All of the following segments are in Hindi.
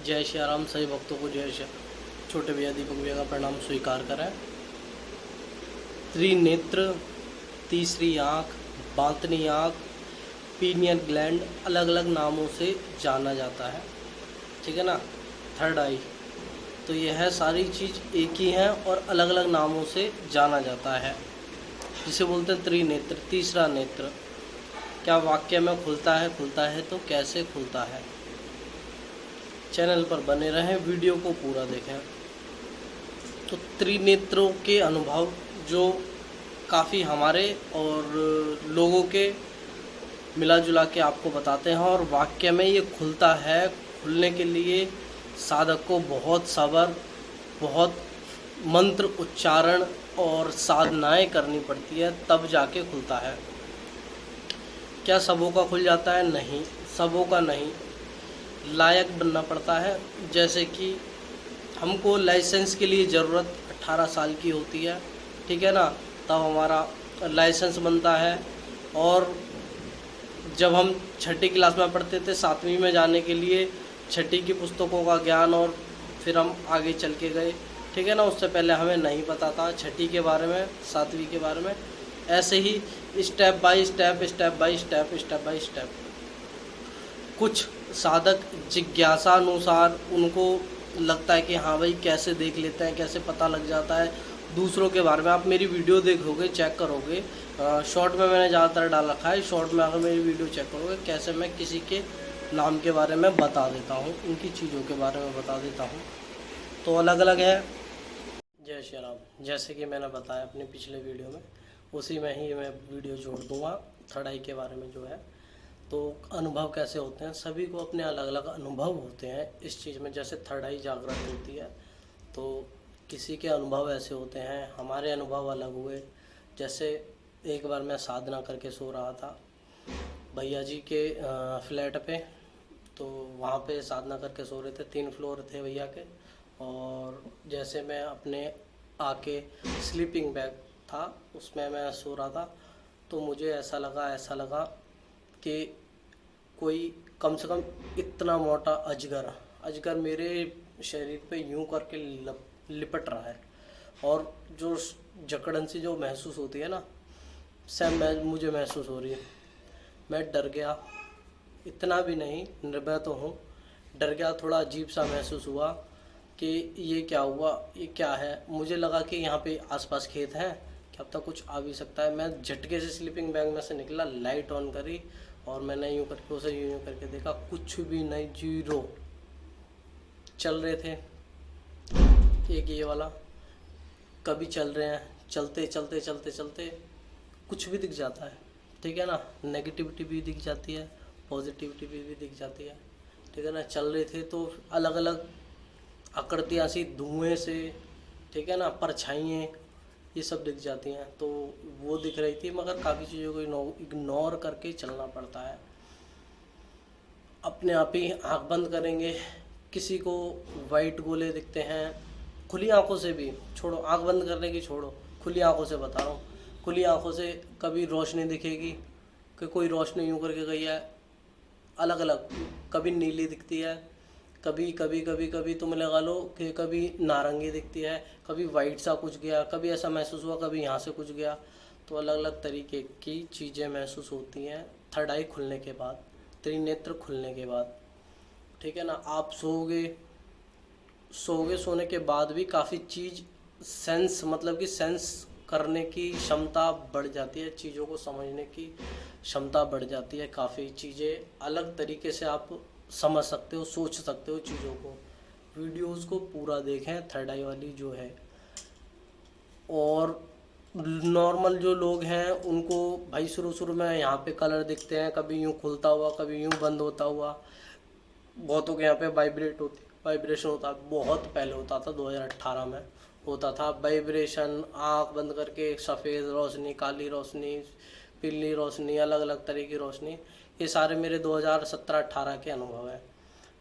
जय श्री राम। सभी भक्तों को जय श्री। छोटे भैया दीपक भैया का प्रणाम स्वीकार करें। त्रिनेत्र, तीसरी आँख, बांतनी आँख, पीनियल ग्लैंड अलग अलग नामों से जाना जाता है, ठीक है ना। थर्ड आई, तो यह सारी चीज़ एक ही है और अलग अलग नामों से जाना जाता है, जिसे बोलते हैं त्रिनेत्र, तीसरा नेत्र। क्या वाक्य में खुलता है तो कैसे खुलता है। चैनल पर बने रहें, वीडियो को पूरा देखें। तो त्रिनेत्रों के अनुभव जो काफ़ी हमारे और लोगों के मिला जुला के आपको बताते हैं, और वाक्य में ये खुलता है। खुलने के लिए साधक को बहुत सब्र, बहुत मंत्र उच्चारण और साधनाएं करनी पड़ती है, तब जाके खुलता है। क्या सबों का खुल जाता है? नहीं, सबों का नहीं। लायक बनना पड़ता है। जैसे कि हमको लाइसेंस के लिए ज़रूरत 18 साल की होती है, ठीक है ना, तब हमारा लाइसेंस बनता है। और जब हम छठी क्लास में पढ़ते थे, 7वीं में जाने के लिए छठी की पुस्तकों का ज्ञान, और फिर हम आगे चल के गए, ठीक है ना। उससे पहले हमें नहीं पता था छठी के बारे में, 7वीं के बारे में। ऐसे ही step by step, step by step, step by step. कुछ साधक जिज्ञासा अनुसार उनको लगता है कि हाँ भाई कैसे देख लेते हैं, कैसे पता लग जाता है दूसरों के बारे में। आप मेरी वीडियो देखोगे, चेक करोगे, शॉर्ट में मैंने ज़्यादातर डाल रखा है। शॉर्ट में अगर मेरी वीडियो चेक करोगे, कैसे मैं किसी के नाम के बारे में बता देता हूँ, उनकी चीज़ों के बारे में बता देता हूँ, तो अलग अलग है। जय श्री राम। जैसे कि मैंने बताया अपने पिछले वीडियो में, उसी में ही मैं वीडियो जोड़ दूँगा थर्ड आई के बारे में जो है। तो अनुभव कैसे होते हैं, सभी को अपने अलग अलग अनुभव होते हैं इस चीज़ में। जैसे थर्ड आई जागृत होती है, तो किसी के अनुभव ऐसे होते हैं, हमारे अनुभव अलग हुए। जैसे एक बार मैं साधना करके सो रहा था भैया जी के फ्लैट पे, तो वहाँ पे साधना करके सो रहे थे। 3 फ्लोर थे भैया के। और जैसे मैं अपने आके स्लीपिंग बैग था, उसमें मैं सो रहा था, तो मुझे ऐसा लगा कि कोई कम से कम इतना मोटा अजगर मेरे शरीर पे यूं करके लिपट रहा है। और जो जकड़न सी जो महसूस होती है ना, सेम मुझे महसूस हो रही है। मैं डर गया, इतना भी नहीं, निर्भय तो हूँ। डर गया, थोड़ा अजीब सा महसूस हुआ कि ये क्या हुआ, ये क्या है। मुझे लगा कि यहाँ पे आसपास खेत हैं, क्या अब तक कुछ आ भी सकता है। मैं झटके से स्लीपिंग बैग में से निकला, लाइट ऑन करी, और मैंने यूँ करके उसे यूँ करके देखा, कुछ भी नहीं, जीरो। चल रहे थे, एक ये वाला, कभी चल रहे हैं, चलते चलते चलते चलते कुछ भी दिख जाता है, ठीक है ना। नेगेटिविटी भी दिख जाती है, पॉजिटिविटी भी दिख जाती है, ठीक है ना। चल रहे थे तो अलग अलग आकृतियाँ सी धुएं से, ठीक है ना, परछाइयाँ, ये सब दिख जाती हैं। तो वो दिख रही थी, मगर काफ़ी चीज़ों को इग्नोर करके चलना पड़ता है। अपने आप ही आँख बंद करेंगे, किसी को वाइट गोले दिखते हैं, खुली आंखों से भी छोड़ो, आँख बंद करने की छोड़ो, खुली आंखों से बता रहा हूँ। खुली आंखों से कभी रोशनी दिखेगी कि कोई रोशनी यूँ करके गई है, अलग अलग, कभी नीली दिखती है, कभी कभी कभी कभी तुम लगा लो कि कभी नारंगी दिखती है, कभी वाइट सा कुछ गया, कभी ऐसा महसूस हुआ कभी यहाँ से कुछ गया। तो अलग अलग तरीके की चीज़ें महसूस होती हैं थर्ड आई खुलने के बाद, त्रिनेत्र खुलने के बाद, ठीक है ना। आप सोने के बाद भी काफ़ी चीज़ सेंस, मतलब कि सेंस करने की क्षमता बढ़ जाती है, चीज़ों को समझने की क्षमता बढ़ जाती है। काफ़ी चीज़ें अलग तरीके से आप समझ सकते हो, सोच सकते हो चीज़ों को। वीडियोस को पूरा देखें थर्ड आई वाली जो है। और नॉर्मल जो लोग हैं उनको भाई शुरू में यहाँ पे कलर दिखते हैं, कभी यूँ खुलता हुआ, कभी यूँ बंद होता हुआ। बहुतों के यहाँ पे वाइब्रेशन होता है। बहुत पहले होता था, 2018 में होता था वाइब्रेशन। आँख बंद करके सफ़ेद रोशनी, काली रोशनी, पीली रोशनी, अलग अलग तरह की रोशनी, ये सारे मेरे 2017-18 के अनुभव है,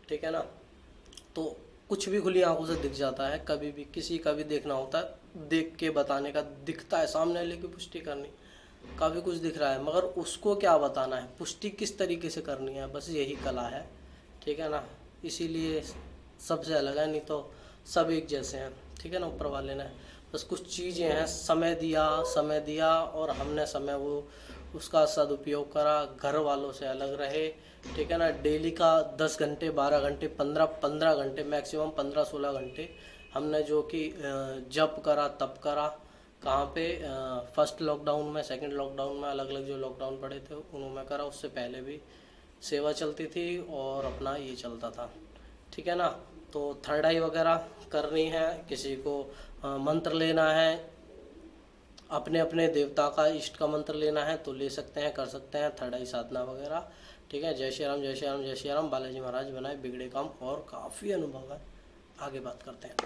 ठीक है ना। तो कुछ भी खुली आंखों से दिख जाता है, कभी भी किसी का भी देखना होता है, देख के बताने का, दिखता है सामने लेके पुष्टि करनी, काफ़ी कुछ दिख रहा है, मगर उसको क्या बताना है, पुष्टि किस तरीके से करनी है, बस यही कला है, ठीक है ना। इसीलिए सबसे अलग है, नहीं तो सब एक जैसे हैं। ठीक है ना, ऊपर वाले ने बस कुछ चीज़ें हैं, समय दिया और हमने समय वो उसका सदुपयोग करा, घर वालों से अलग रहे। ठीक है ना, डेली का 10 घंटे 12 घंटे 15 घंटे मैक्सिमम 15-16 घंटे हमने जो कि जब करा तब करा। कहाँ पे? फर्स्ट लॉकडाउन में, सेकंड लॉकडाउन में, अलग अलग जो लॉकडाउन पड़े थे उन्होंने करा। उससे पहले भी सेवा चलती थी और अपना ये चलता था। ठीक है ना, तो थर्ड आई वगैरह करनी है, किसी को मंत्र लेना है, अपने अपने देवता का, इष्ट का मंत्र लेना है तो ले सकते हैं, कर सकते हैं, थर्ड आई साधना वगैरह। ठीक है, जय श्री राम, जय श्री राम, जय श्री राम। बालाजी महाराज बनाए बिगड़े काम, और काफ़ी अनुभव है, आगे बात करते हैं।